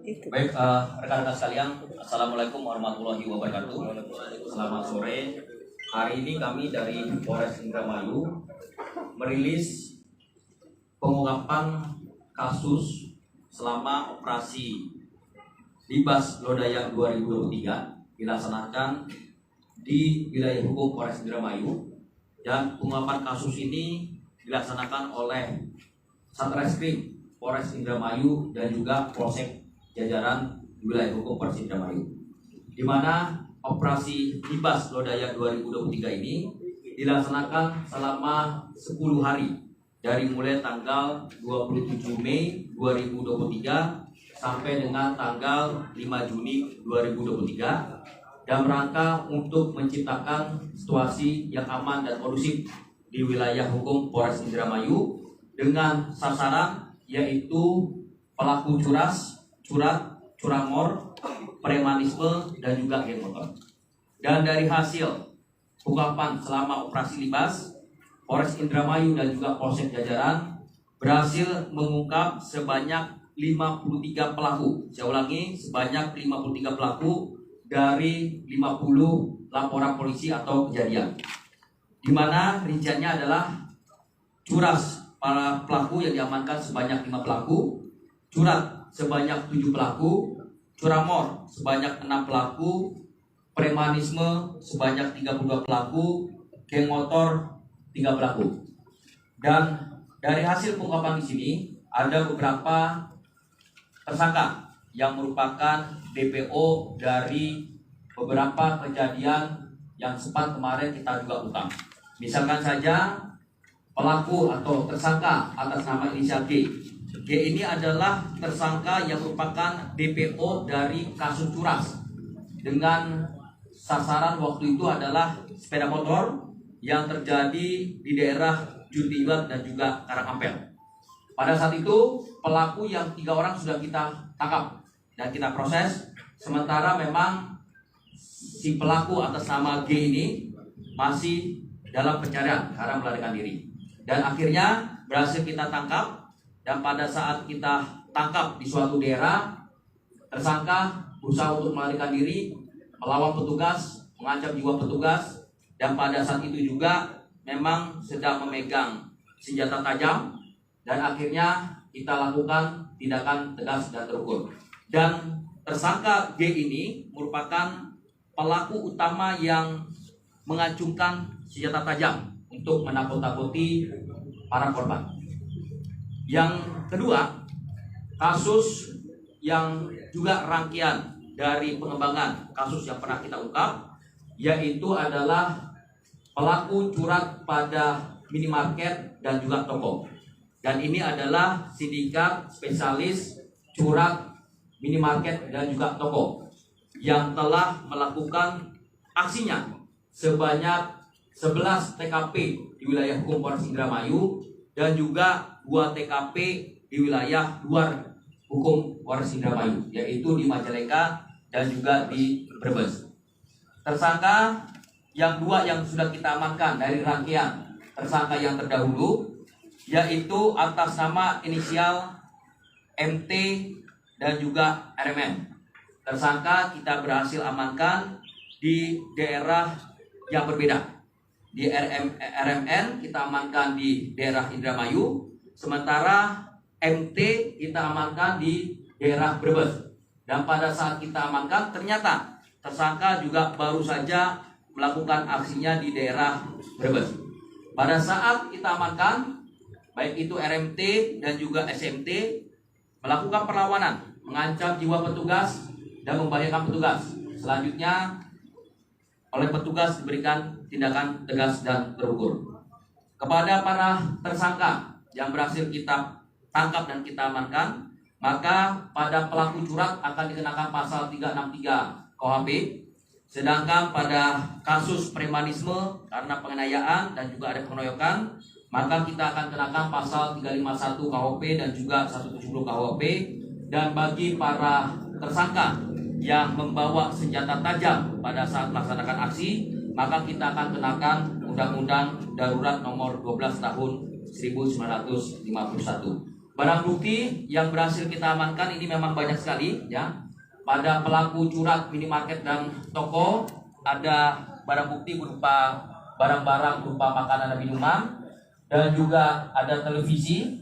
Baik, rekan-rekan sekalian, Assalamualaikum warahmatullahi wabarakatuh. Selamat sore. Hari ini kami dari Polres Indramayu merilis pengungkapan kasus selama operasi Libas Lodaya 2023 dilaksanakan di wilayah hukum Polres Indramayu, dan pengungkapan kasus ini dilaksanakan oleh Satreskrim Polres Indramayu dan juga Polsek jajaran wilayah hukum Polres Indramayu, di mana operasi Libas Lodaya 2023 ini dilaksanakan selama 10 hari dari mulai tanggal 27 Mei 2023 sampai dengan tanggal 5 Juni 2023 dan rangka untuk menciptakan situasi yang aman dan kondusif di wilayah hukum Polres Indramayu dengan sasaran yaitu pelaku curanmor, premanisme, dan juga geng motor. Dan dari hasil pengungkapan selama operasi Libas, Polres Indramayu dan juga Polsek jajaran berhasil mengungkap sebanyak 53 pelaku. Saya ulangi, sebanyak 53 pelaku dari 50 laporan polisi atau kejadian, di mana rinciannya adalah curas para pelaku yang diamankan sebanyak 5 pelaku, curat sebanyak 7 pelaku, curanmor sebanyak 6 pelaku, premanisme sebanyak 32 pelaku, geng motor 3 pelaku. Dan dari hasil pengungkapan di sini ada beberapa tersangka yang merupakan DPO dari beberapa kejadian yang sempat kemarin kita juga ungkap. Misalkan saja pelaku atau tersangka atas nama inisial G. G ini adalah tersangka yang merupakan DPO dari kasus curas dengan sasaran waktu itu adalah sepeda motor yang terjadi di daerah Jundiwat dan juga Karangampel. Pada saat itu pelaku yang 3 orang sudah kita tangkap dan kita proses, sementara memang si pelaku atas nama G ini masih dalam pencarian karena melarikan diri. Dan akhirnya berhasil kita tangkap, dan pada saat kita tangkap di suatu daerah, tersangka berusaha untuk melarikan diri, melawan petugas, mengancam jiwa petugas, dan pada saat itu juga memang sedang memegang senjata tajam, dan akhirnya kita lakukan tindakan tegas dan terukur. Dan tersangka G ini merupakan pelaku utama yang mengacungkan senjata tajam untuk menakut-nakuti para korban. Yang kedua, kasus yang juga rangkaian dari pengembangan kasus yang pernah kita ungkap, yaitu adalah pelaku curat pada minimarket dan juga toko. Dan ini adalah sindikat spesialis curat minimarket dan juga toko yang telah melakukan aksinya sebanyak 11 TKP di wilayah hukum Polres Indramayu dan juga 2 TKP di wilayah luar hukum Polres Indramayu, yaitu di Majalengka dan juga di Brebes. Tersangka yang 2 yang sudah kita amankan dari rangkaian tersangka yang terdahulu, yaitu atas nama inisial MT dan juga RMN. Tersangka kita berhasil amankan di daerah yang berbeda. Di RMN kita amankan di daerah Indramayu, sementara MT kita amankan di daerah Brebes. Dan pada saat kita amankan, ternyata tersangka juga baru saja melakukan aksinya di daerah Brebes. Pada saat kita amankan, baik itu RMT dan juga SMT melakukan perlawanan, mengancam jiwa petugas dan membahayakan petugas. Selanjutnya oleh petugas diberikan tindakan tegas dan terukur. Kepada para tersangka yang berhasil kita tangkap dan kita amankan, maka pada pelaku curat akan dikenakan pasal 363 KUHP, sedangkan pada kasus premanisme karena penganiayaan dan juga ada pengeroyokan, maka kita akan kenakan pasal 351 KUHP dan juga 170 KUHP. Dan bagi para tersangka yang membawa senjata tajam pada saat melaksanakan aksi, maka kita akan kenakan Undang-Undang Darurat Nomor 12 Tahun 1951. Barang bukti yang berhasil kita amankan ini memang banyak sekali ya. Pada pelaku curhat minimarket dan toko ada barang bukti berupa barang-barang berupa makanan dan minuman, dan juga ada televisi.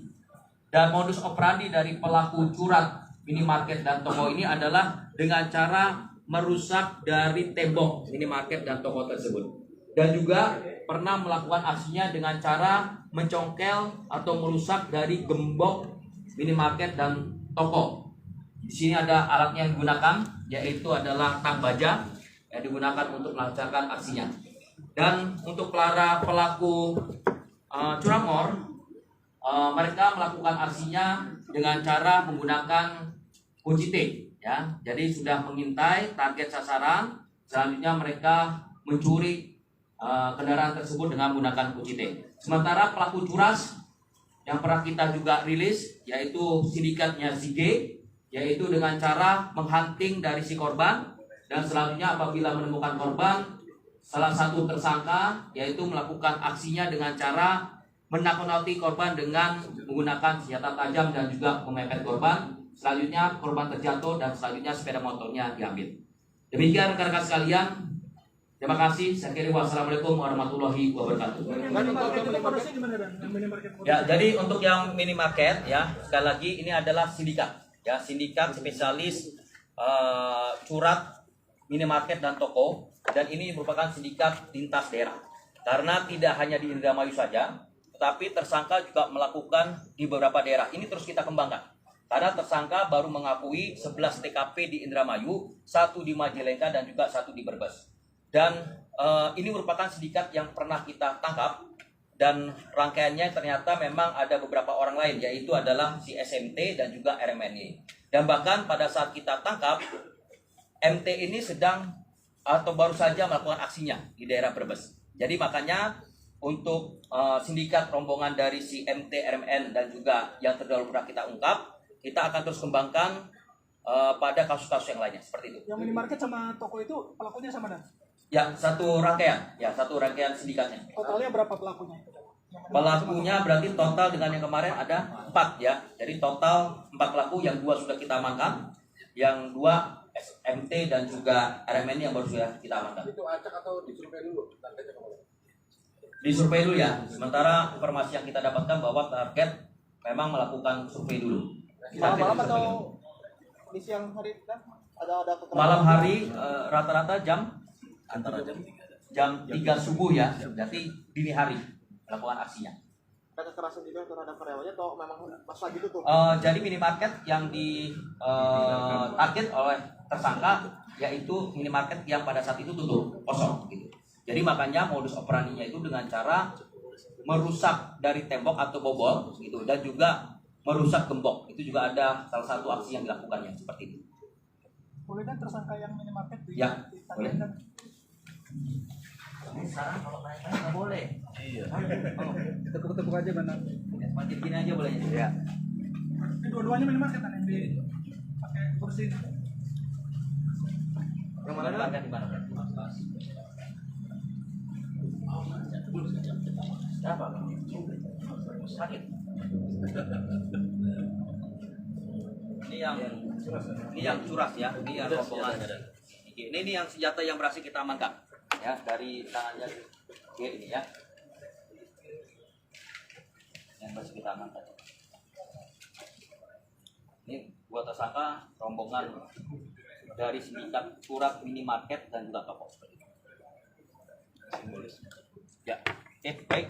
Dan modus operandi dari pelaku curhat minimarket dan toko ini adalah dengan cara merusak dari tembok minimarket dan toko tersebut. Dan juga pernah melakukan aksinya dengan cara mencongkel atau merusak dari gembok minimarket dan toko. Di sini ada alatnya yang digunakan, yaitu adalah tang baja yang digunakan untuk melancarkan aksinya. Dan untuk para pelaku curanmor, mereka melakukan aksinya dengan cara menggunakan kunci T, ya. Jadi sudah mengintai target sasaran, selanjutnya mereka mencuri kendaraan tersebut dengan menggunakan kunci T. Sementara pelaku curas yang pernah kita juga rilis, yaitu sindikatnya si G, yaitu dengan cara menghunting dari si korban, dan selanjutnya apabila menemukan korban, salah satu tersangka yaitu melakukan aksinya dengan cara menakut-nakuti korban dengan menggunakan senjata tajam dan juga memepet korban. Selanjutnya korban terjatuh dan selanjutnya sepeda motornya diambil. Demikian rekan-rekan sekalian. Terima kasih. Saya kira wassalamualaikum warahmatullahi wabarakatuh. Ya, jadi untuk yang minimarket ya, sekali lagi ini adalah sindikat ya, sindikat spesialis curhat minimarket dan toko, dan ini merupakan sindikat lintas daerah. Karena tidak hanya di Indramayu saja, tetapi tersangka juga melakukan di beberapa daerah. Ini terus kita kembangkan. Karena tersangka baru mengakui 11 TKP di Indramayu, 1 di Majalengka dan juga 1 di Brebes. Dan ini merupakan sindikat yang pernah kita tangkap, dan rangkaiannya ternyata memang ada beberapa orang lain, yaitu adalah si SMT dan juga RMNI. Dan bahkan pada saat kita tangkap, MT ini sedang atau baru saja melakukan aksinya di daerah Brebes. Jadi makanya untuk sindikat rombongan dari si MT, RMN dan juga yang terdahulu pernah kita ungkap, kita akan terus kembangkan pada kasus-kasus yang lainnya seperti itu. Yang minimarket sama toko itu pelakunya sama dan? Ya, satu rangkaian sindikatnya. Totalnya berapa pelakunya? Pelakunya berarti total dengan yang kemarin ada 4 ya. Jadi total 4 pelaku, yang 2 sudah kita amankan, yang 2 SMT dan juga RMN yang baru sudah kita amankan. Itu acak atau disurvei dulu? Disurvei dulu ya. Sementara informasi yang kita dapatkan bahwa target memang melakukan survei dulu. Malam atau di siang hari kan? Ada malam hari rata-rata antara jam 3 subuh ya. Berarti dini hari melakukan aksinya. Ada kekerasan juga terhadap karyawannya atau memang pas lagi tutup? Jadi minimarket yang di target oleh tersangka yaitu minimarket yang pada saat itu tutup kosong gitu. Jadi makanya modus operandinya itu dengan cara merusak dari tembok atau bobol gitu, dan juga merusak gembok. Itu juga ada salah satu aksi yang dilakukannya seperti itu. Boleh kan tersangka yang minimarket Ya, boleh. Sekarang kalau main-main nggak boleh. Iya. Tepuk-tepuk aja benar. Masih begini aja boleh ya? Iya. Ini dua-duanya minimarket kan yang di pakai bersih. Yang mana di mana? Apa? Sakit. Ini yang curas ya. Ini yang rombongan. Ini yang senjata yang berhasil kita amankan ya dari tangannya G ini ya. Yang berhasil kita amankan. Ini buat tersangka rombongan dari sindikat curhat minimarket dan juga toko. Ya, baik.